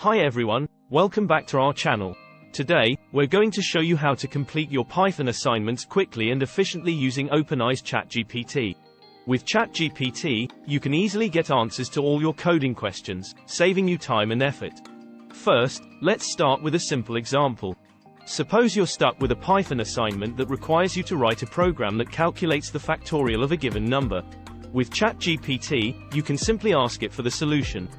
Hi everyone, welcome back to our channel. Today, we're going to show you how to complete your Python assignments quickly and efficiently using OpenAI's ChatGPT. With ChatGPT, you can easily get answers to all your coding questions, saving you time and effort. First, let's start with a simple example. Suppose you're stuck with a Python assignment that requires you to write a program that calculates the factorial of a given number. With ChatGPT, you can simply ask it for the solution.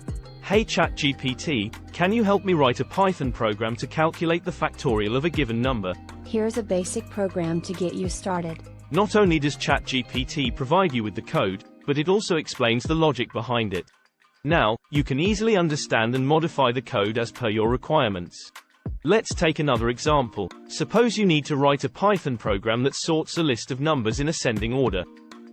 Hey ChatGPT, can you help me write a Python program to calculate the factorial of a given number? Here's a basic program to get you started. Not only does ChatGPT provide you with the code, but it also explains the logic behind it. Now, you can easily understand and modify the code as per your requirements. Let's take another example. Suppose you need to write a Python program that sorts a list of numbers in ascending order.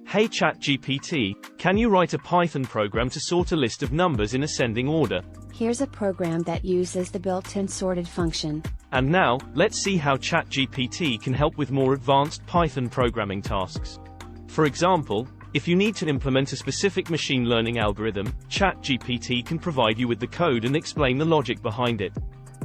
Hey ChatGPT, can you write a Python program to sort a list of numbers in ascending order? Here's a program that uses the built-in sorted function. And now, let's see how ChatGPT can help with more advanced Python programming tasks. For example, if you need to implement a specific machine learning algorithm, ChatGPT can provide you with the code and explain the logic behind it.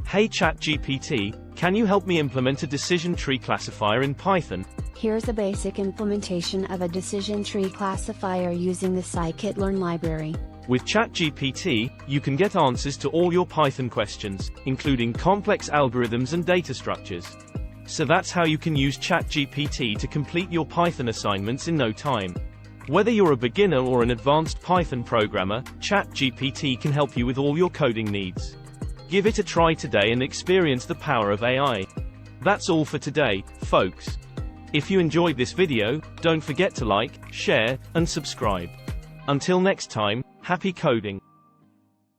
Hey ChatGPT, can you help me implement a decision tree classifier in Python? Here's a basic implementation of a decision tree classifier using the scikit-learn library. With ChatGPT, you can get answers to all your Python questions, including complex algorithms and data structures. So that's how you can use ChatGPT to complete your Python assignments in no time. Whether you're a beginner or an advanced Python programmer, ChatGPT can help you with all your coding needs. Give it a try today and experience the power of AI. That's all for today, folks. If you enjoyed this video, don't forget to like, share, and subscribe. Until next time, happy coding!